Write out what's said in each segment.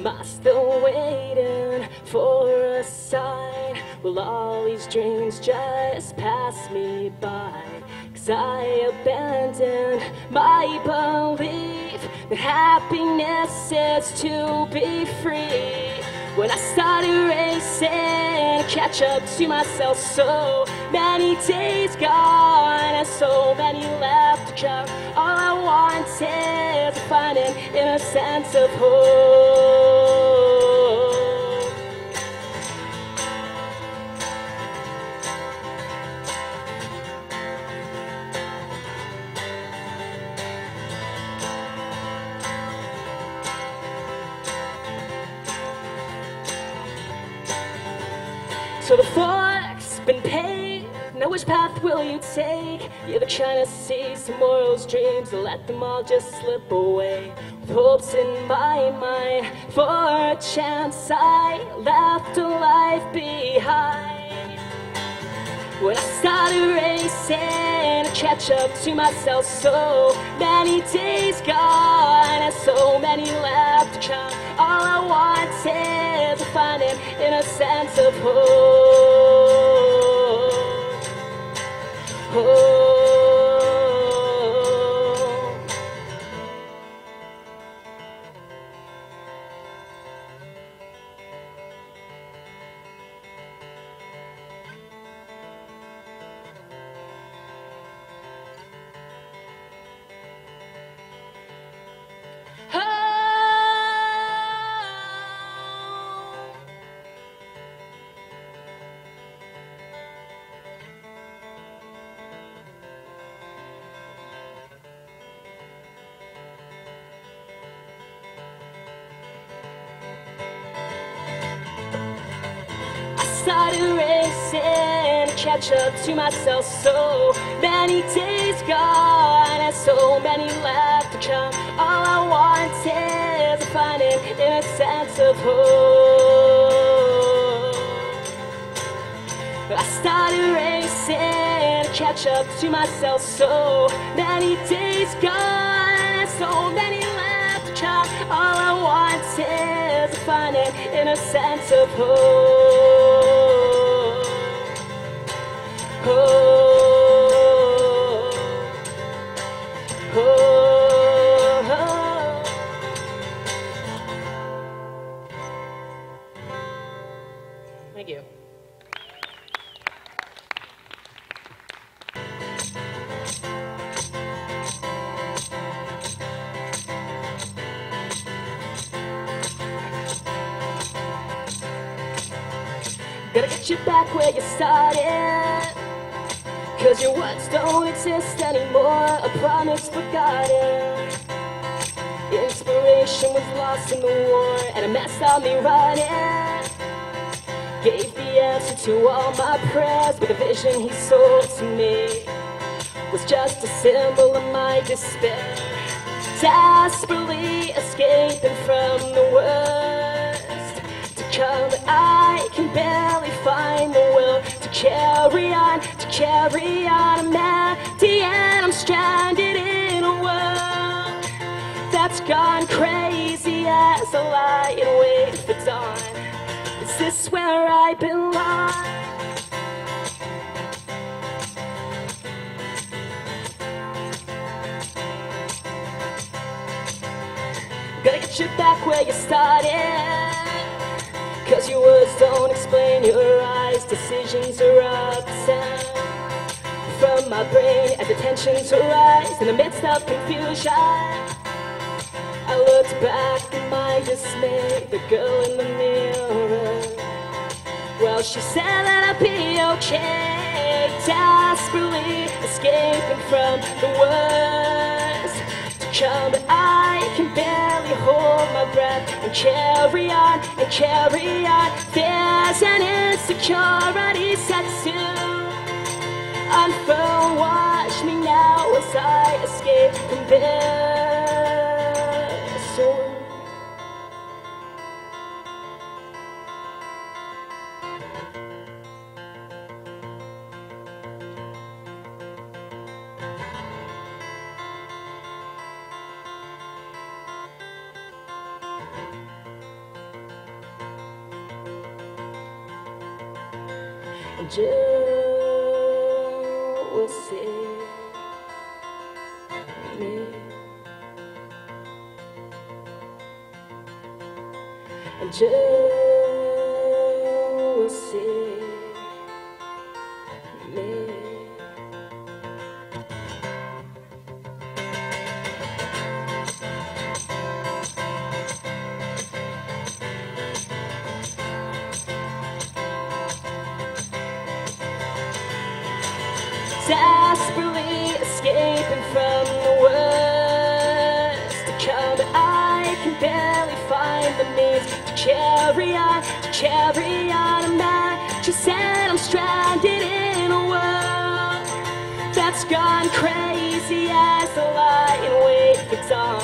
Am I still waiting for a sign? Will all these dreams just pass me by? 'Cause I abandoned my belief that happiness is to be free. When I started racing, catch up to myself, so many days gone and so many left to come. All I want is to find an inner sense of hope. So the fork's been paid, now which path will you take? You're trying to seize tomorrow's dreams and let them all just slip away. With hopes in my mind for a chance, I left a life behind. When I started racing to catch up to myself, so many days gone and so many left to come. All I want is to find an inner sense of hope. Hope. Started racing to catch up to myself, so many days gone and so many left to come. All I want is to find an inner sense of hope. I started racing to catch up to myself, so many days gone and so many left to come. All I want is to find an inner sense of hope. Oh, oh, oh. Thank you. Gotta get you back where you started, 'cause your words don't exist anymore, a promise forgotten. Inspiration was lost in the war, and a mess on me running. Gave the answer to all my prayers, but the vision he sold to me was just a symbol of my despair. Desperately escaping from the worst to come, but I can barely find the will to carry on, to carry on. I'm empty and I'm stranded in a world that's gone crazy as I lie and wait for dawn. Is this where I belong? Gotta get you back where you started, 'cause your words don't explain your eyes. Decisions are upset from my brain as the tensions arise in the midst of confusion. I looked back in my dismay, the girl in the mirror. Well, she said that I'd be okay, desperately escaping from the worst to come, but I can barely hold my breath and carry on and carry on. There's an insecurity set to unfurl. Watch me now as I escape from this world. and you will see me, and you will see me. Desperately escaping from the worst to come, but I can barely find the means to carry on, and I just said I'm stranded in a world that's gone crazy as the light and weight gets on.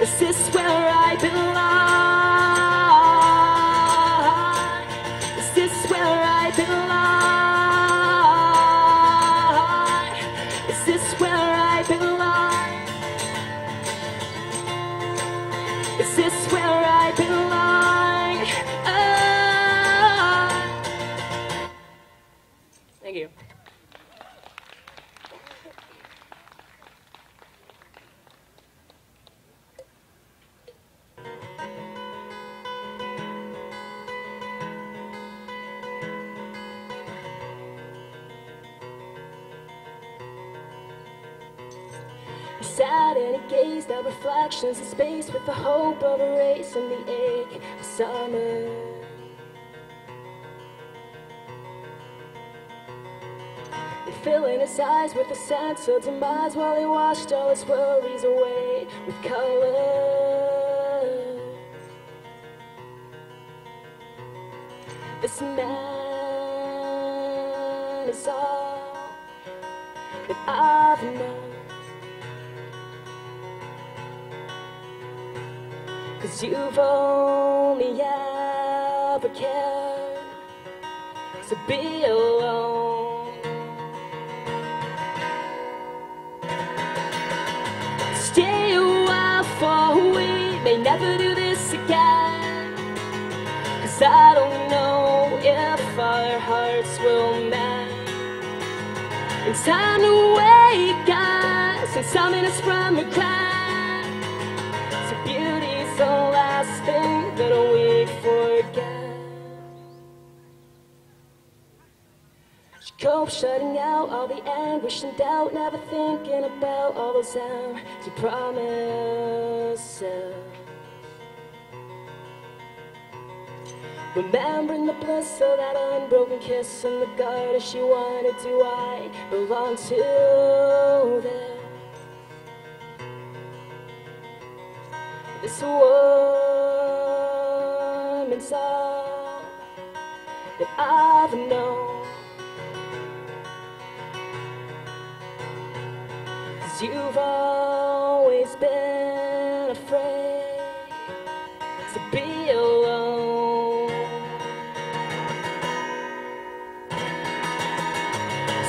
Is this where I belong? Is this where I belong? Is this where I belong? Is this where I belong? Oh. Thank you. He sat and he gazed at reflections in space with the hope of erasing the ache of summer. And filling his eyes with a sense of demise while he washed all his worries away with color. This man is all that I've known. 'Cause you've only ever cared to be alone. Stay a while, for we may never do this again. 'Cause I don't know if our hearts will mend. It's time to wake us and summon us from regret. So beauty's the last thing that we forget. She coped shutting out all the anguish and doubt, never thinking about all those empty promises. Remembering the bliss of that unbroken kiss in the garden she wanted. Do I belong to this? This woman's all that I've known. 'Cause you've always been afraid to be alone.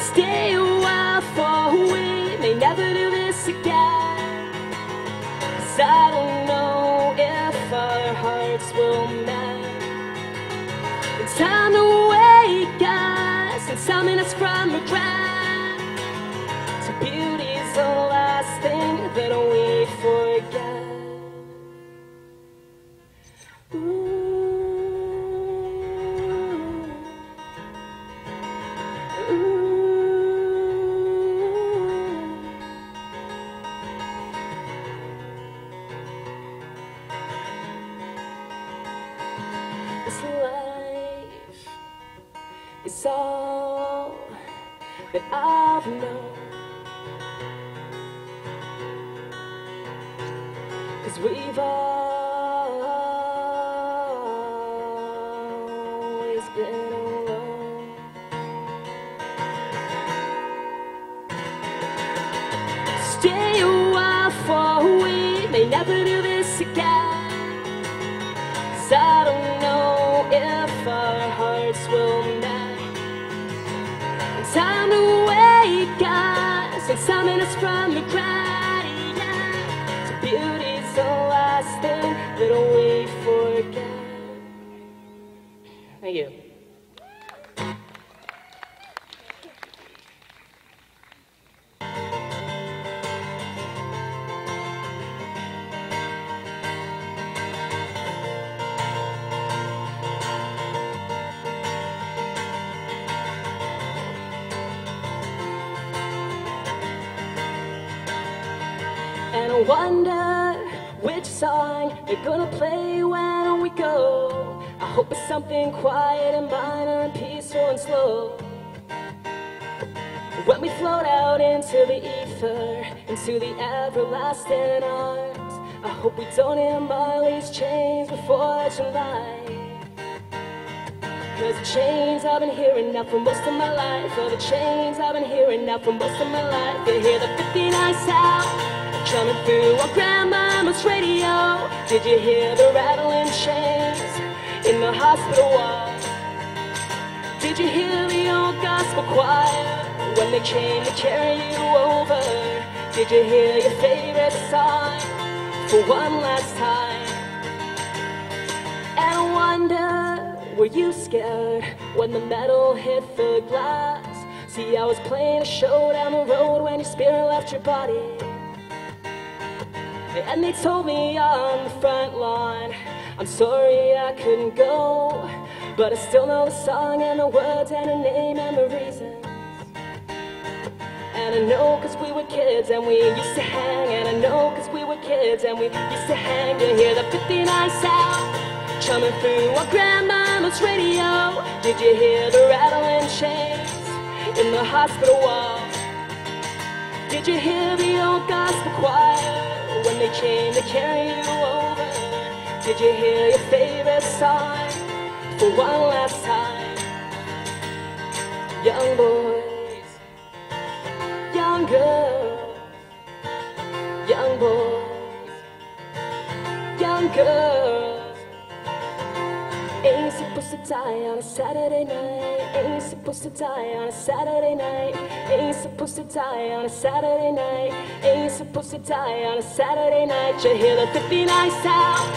Stay a while, for we may never do this again. 'Cause I don't know if our hearts will mend. It's time to wake us and summon us from regret. So beauty's the last thing that we forget. Ooh. This life is all that I've known. 'Cause we've always been alone. Stay a while, for we may never do this again. 'Cause I don't know if our hearts will mend. It's time to wake us and summon us from regret. Yeah. So beauty's the last thing that we forget. Thank you. I wonder which song you're gonna play when we go. I hope it's something quiet and minor and peaceful and slow. When we float out into the ether, into the everlasting arms, I hope we don't hear Marley's chains before July. Cause the chains I've been hearing now for most of my life, the chains I've been hearing now for most of my life. You hear the 59 sound coming through on grandmama's radio. Did you hear the rattling chains in the hospital wall? Did you hear the old gospel choir when they came to carry you over? Did you hear your favorite song for one last time? And I wonder, were you scared when the metal hit the glass? See, I was playing a show down the road when your spirit left your body. And they told me on the front lawn, I'm sorry I couldn't go, but I still know the song and the words and the name and the reasons. And I know cause we were kids and we used to hang. And I know cause we were kids and we used to hang. You hear the 59 sound coming through on grandmama's radio. Did you hear the rattling chains in the hospital wall? Did you hear the old gospel choir when they came to carry you over? Did you hear your favorite song for one last time? Young boys, young girls, young boys, young girls. Ain't supposed to die on a Saturday night. Ain't supposed to die on a Saturday night. Ain't supposed to die on a Saturday night. Ain't supposed to die on a Saturday night. You hear the 59 sound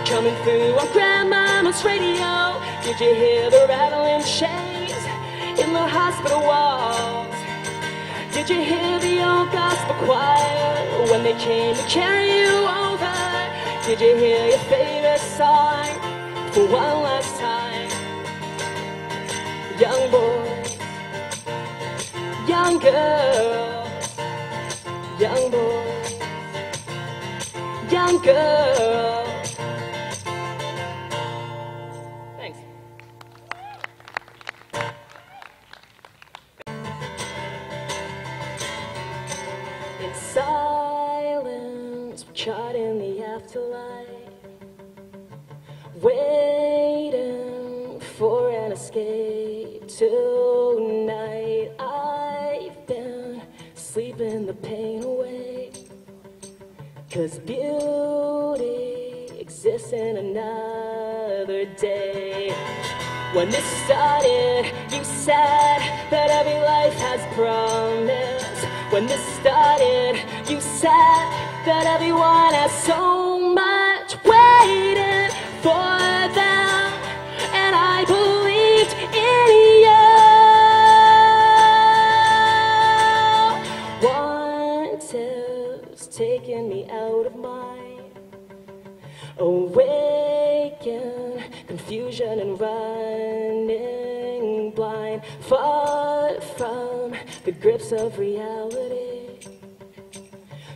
coming through on grandmama's radio. Did you hear the rattling chains in the hospital walls? Did you hear the old gospel choir when they came to carry you over? Did you hear your favorite song for one last time? Young boys, young girls, young boys, young girls. Thanks. In silence, we're caught in the afterlife, waiting for an escape. Tonight I've been sleeping the pain away, cause beauty exists in another day. When this started, you said that every life has promise. When this started, you said that everyone has so much waiting for them, and I believed in you. One tips taking me out of mind, awaken, confusion and running blind, far from the grips of reality.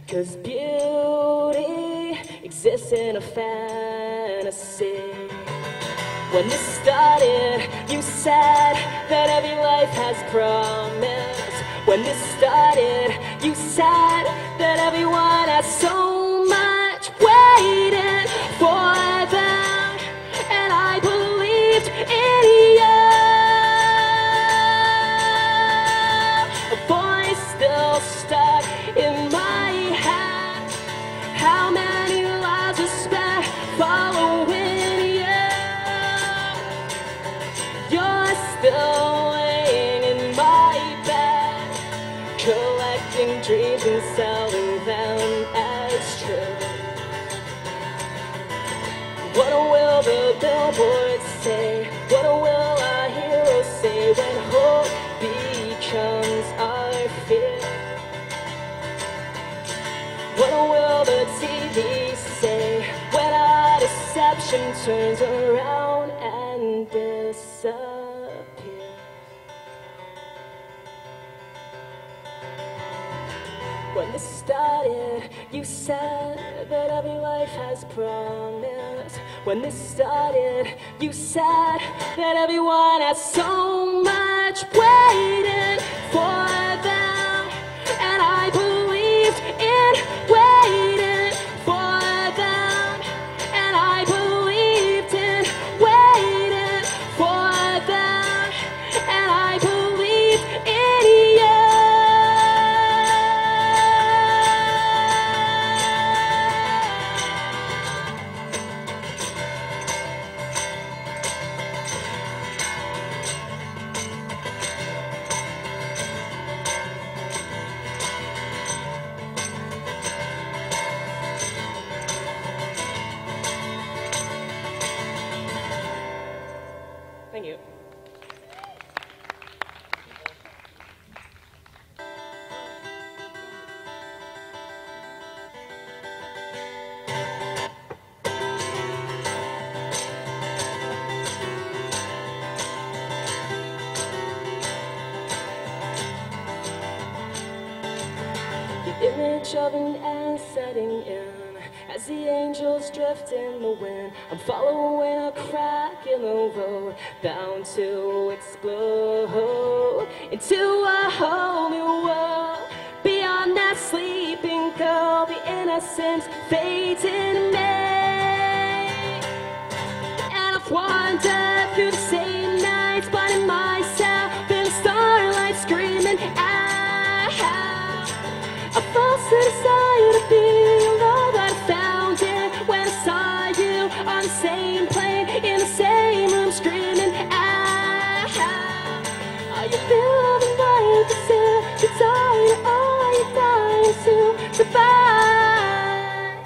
Cause beauty exists in a fantasy. When this started, you said that every life has promise. When this started, you said that everyone has so much waiting for them, and I believed in you. A voice still stuck in my head. How many lives are spent following you? You're still laying in my bed, collecting dreams and selling them as true. What will the billboards say? What will our heroes say when hope becomes our fear? What will the TV say when our deception turns around and disappears? When this started, you said that every life has promise. When this started, you said that everyone has so much waiting for them. And I believed in waiting for them. And I believed in waiting for them. And I believed in you. Thank you. The image of an end setting in as the angels drift in the wind. I'm following a crack in the road, bound to explode into a whole new world. Beyond that sleeping girl, the innocence fades in me. And I've wandered through the same nights, finding myself in the starlight, screaming out. I false desire to be all that I found it when I saw you on the same plane, in the same room, screaming out. Are you feeling like this? You're tired, are you dying to survive?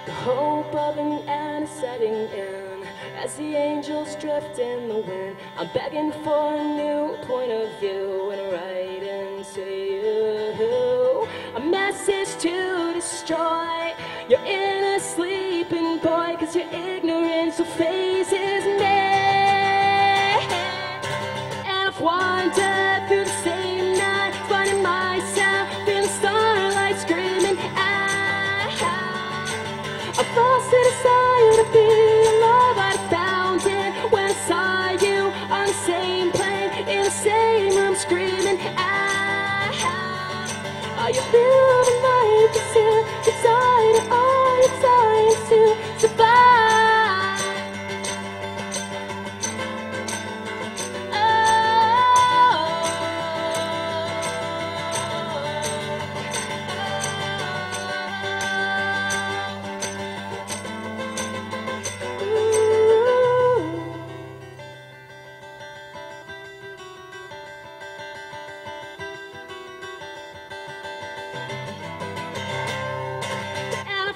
The hope of an end is setting in as the angels drift in the wind. I'm begging for a new point of view and writing to you a message to destroy your inner sleeping boy, 'cause your ignorance so phases me. And I've wandered through the same night, finding myself in the starlight, screaming out. I lost the desire to be alive. I found it when I saw you on the same plane, in the same room, screaming out. Are you feeling like this? You're tired, are you trying to survive?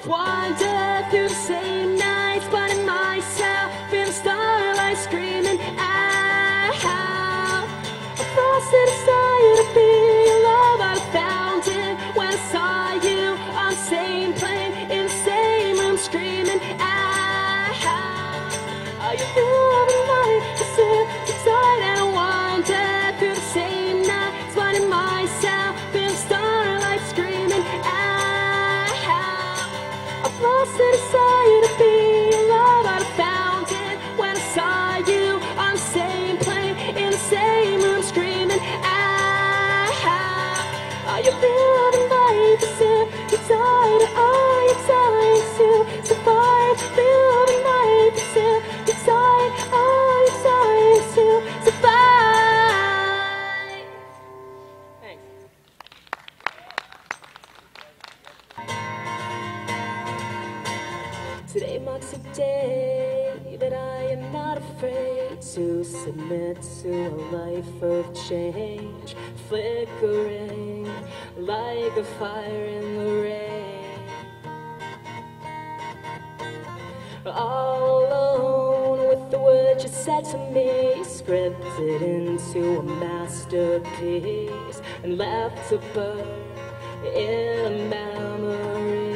Wandered through the same nights, finding myself in the starlight, screaming out. I lost the desire to be alive. I found it when I saw you on the same plane, in the same room, screaming out. Are you feeling like this? Inside, and I wandered through the same nights, finding myself in the starlight, screaming out. Lost the desire to be alive. I found it when I saw you on the same plane, in the same room, screaming out. Are you living like this? You're tired, are you trying to survive? Living like this? You're tired, are you trying to survive? Thanks. Today marks a day that I am not afraid to submit to a life of change, flickering like a fire in the rain. All alone with the words you said to me, scripted into a masterpiece and left to burn in a memory.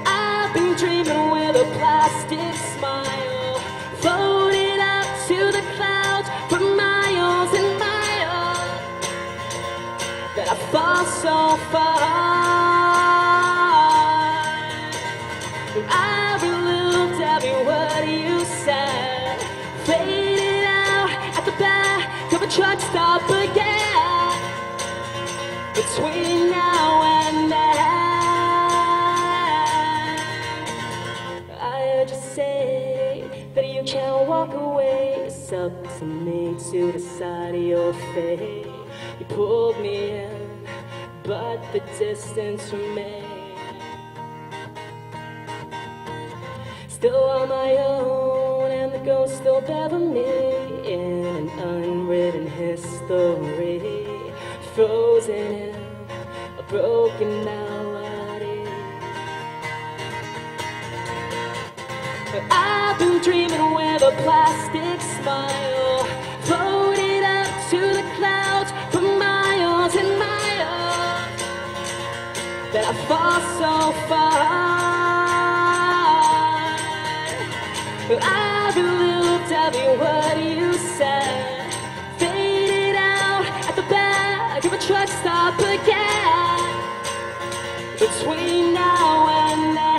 I've been dreaming with a plastic smile, floating up to the clouds. fall so far. I relooked every word you said, faded out at the back of a truck stop again. Between now and then, I heard you say that you can't walk away. It's up to me to decide your fate. You pulled me in, but the distance remains. Still on my own, and the ghost still bear me in an unwritten history, frozen in a broken melody. I've been dreaming with a plastic smile, floated up to the clouds for miles and miles, that I fall so far. I've looped every word you said, faded out at the back of a truck stop again. Between now and then,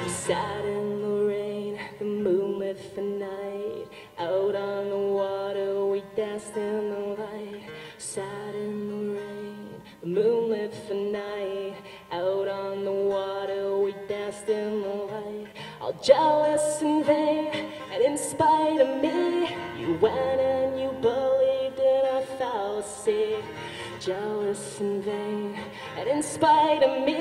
we sat in the rain, the moonlit the night. Out on the water, we danced in the light. Sat in the rain, the moonlit the night. Out on the water, we danced in the light. All jealous and vain, and in spite of me, you went and you believed in our fallacy. Jealous and vain, and in spite of me.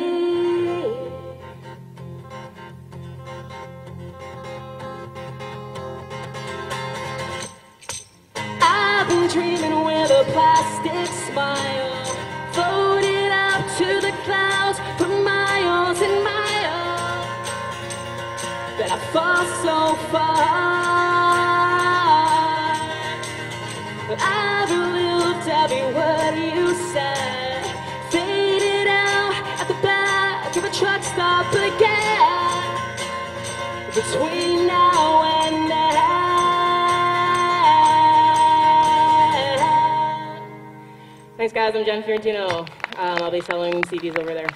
I've been dreaming with a plastic smile, floated up to the clouds for miles and miles, that I fall so far. I've lived every word you said, faded out at the back of a truck stop again. Between now and then. Thanks guys, I'm Jen Fiorentino. I'll be selling CDs over there.